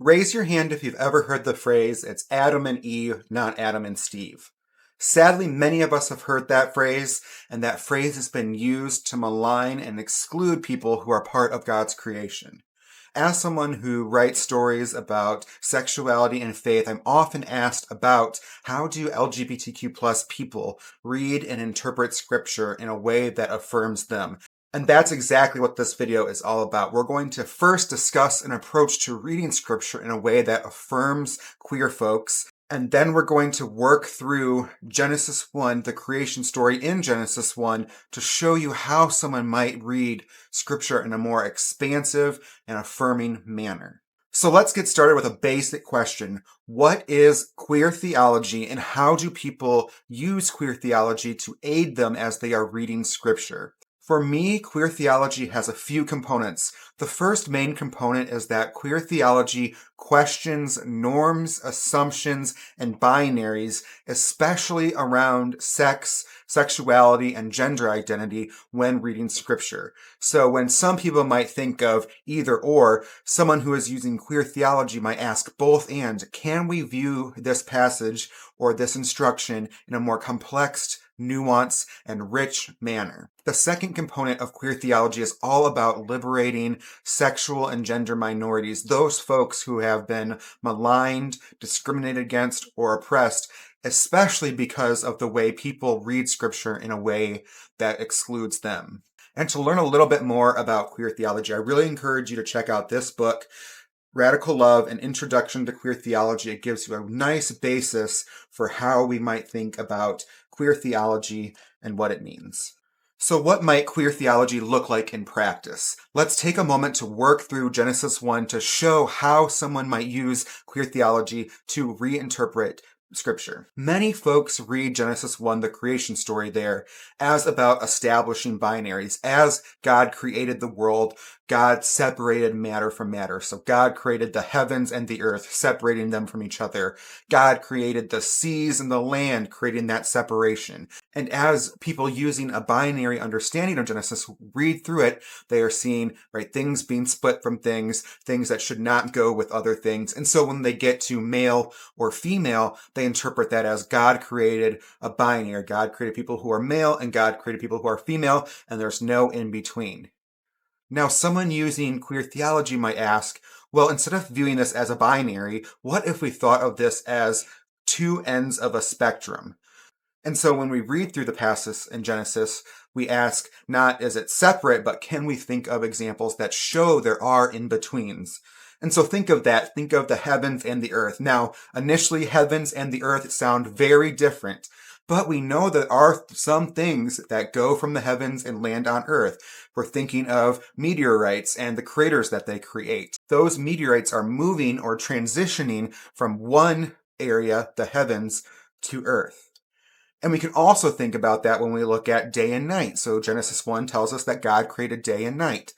Raise your hand if you've ever heard the phrase, it's Adam and Eve, not Adam and Steve. Sadly, many of us have heard that phrase, and that phrase has been used to malign and exclude people who are part of God's creation. As someone who writes stories about sexuality and faith, I'm often asked about how do LGBTQ plus people read and interpret scripture in a way that affirms them. And that's exactly what this video is all about. We're going to first discuss an approach to reading scripture in a way that affirms queer folks. And then we're going to work through Genesis 1, the creation story in Genesis 1, to show you how someone might read scripture in a more expansive and affirming manner. So let's get started with a basic question. What is queer theology, and how do people use queer theology to aid them as they are reading scripture? For me, queer theology has a few components. The first main component is that queer theology questions norms, assumptions, and binaries, especially around sex, sexuality, and gender identity when reading scripture. So when some people might think of either or, someone who is using queer theology might ask both and, can we view this passage or this instruction in a more complex, nuance, and rich manner? The second component of queer theology is all about liberating sexual and gender minorities, those folks who have been maligned, discriminated against, or oppressed, especially because of the way people read scripture in a way that excludes them. And to learn a little bit more about queer theology, I really encourage you to check out this book, Radical Love, An Introduction to Queer Theology. It gives you a nice basis for how we might think about queer theology and what it means. So what might queer theology look like in practice? Let's take a moment to work through Genesis 1 to show how someone might use queer theology to reinterpret scripture. Many folks read Genesis 1, the creation story there, as about establishing binaries. As God created the world, God separated matter from matter. So God created the heavens and the earth, separating them from each other. God created the seas and the land, creating that separation. And as people using a binary understanding of Genesis read through it, they are seeing, right, things being split from things that should not go with other things. And so when they get to male or female, they interpret that as God created a binary. God created people who are male and God created people who are female, and there's no in between. Now, someone using queer theology might ask, well, instead of viewing this as a binary, what if we thought of this as two ends of a spectrum? And so when we read through the passage in Genesis, we ask, not is it separate, but can we think of examples that show there are in-betweens? And so think of that. Think of the heavens and the earth. Now, initially, heavens and the earth sound very different, but we know there are some things that go from the heavens and land on earth. We're thinking of meteorites and the craters that they create. Those meteorites are moving or transitioning from one area, the heavens, to earth. And we can also think about that when we look at day and night. So Genesis 1 tells us that God created day and night.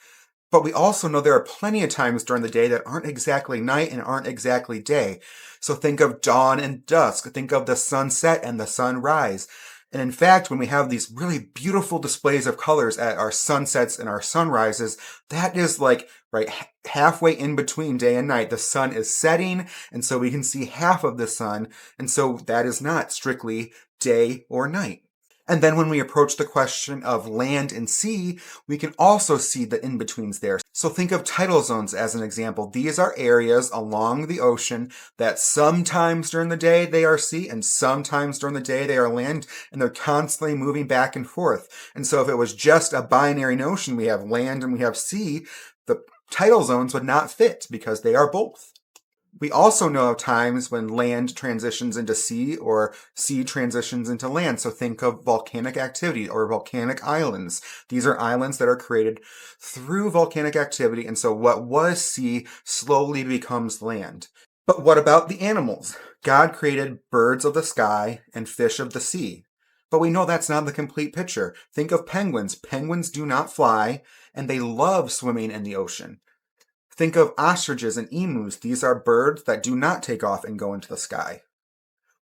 But we also know there are plenty of times during the day that aren't exactly night and aren't exactly day. So think of dawn and dusk. Think of the sunset and the sunrise. And in fact, when we have these really beautiful displays of colors at our sunsets and our sunrises, that is like right halfway in between day and night. The sun is setting, and so we can see half of the sun. And so that is not strictly day or night. And then when we approach the question of land and sea, we can also see the in-betweens there. So think of tidal zones as an example. These are areas along the ocean that sometimes during the day they are sea and sometimes during the day they are land, and they're constantly moving back and forth. And so if it was just a binary notion, we have land and we have sea, the tidal zones would not fit because they are both. We also know of times when land transitions into sea or sea transitions into land. So think of volcanic activity or volcanic islands. These are islands that are created through volcanic activity. And so what was sea slowly becomes land. But what about the animals? God created birds of the sky and fish of the sea. But we know that's not the complete picture. Think of penguins. Penguins do not fly, and they love swimming in the ocean. Think of ostriches and emus. These are birds that do not take off and go into the sky.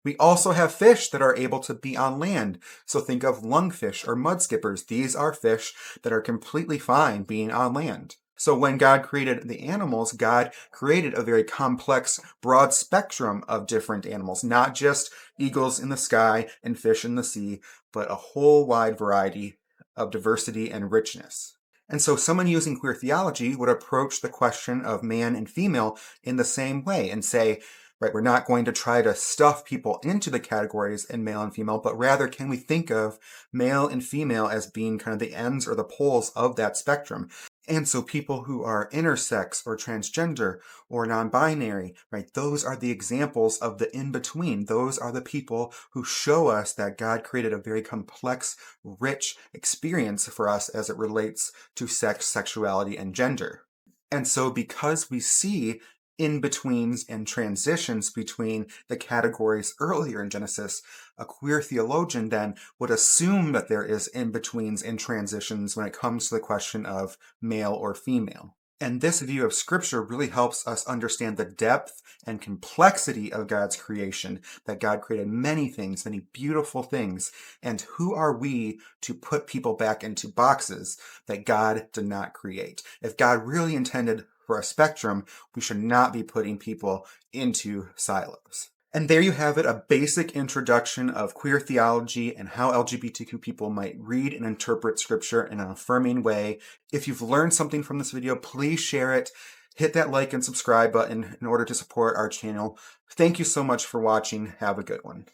We also have fish that are able to be on land. So think of lungfish or mudskippers. These are fish that are completely fine being on land. So when God created the animals, God created a very complex, broad spectrum of different animals, not just eagles in the sky and fish in the sea, but a whole wide variety of diversity and richness. And so someone using queer theology would approach the question of man and female in the same way and say, right, we're not going to try to stuff people into the categories in male and female, but rather can we think of male and female as being kind of the ends or the poles of that spectrum? And so people who are intersex or transgender or non-binary, right, those are the examples of the in-between. Those are the people who show us that God created a very complex, rich experience for us as it relates to sex, sexuality, and gender. And so because we see in-betweens and transitions between the categories earlier in Genesis, a queer theologian then would assume that there is in-betweens and transitions when it comes to the question of male or female. And this view of Scripture really helps us understand the depth and complexity of God's creation, that God created many things, many beautiful things, and who are we to put people back into boxes that God did not create? If God really intended for a spectrum, we should not be putting people into silos. And there you have it, a basic introduction of queer theology and how LGBTQ people might read and interpret Scripture in an affirming way. If you've learned something from this video, please share it. Hit that like and subscribe button in order to support our channel. Thank you so much for watching. Have a good one.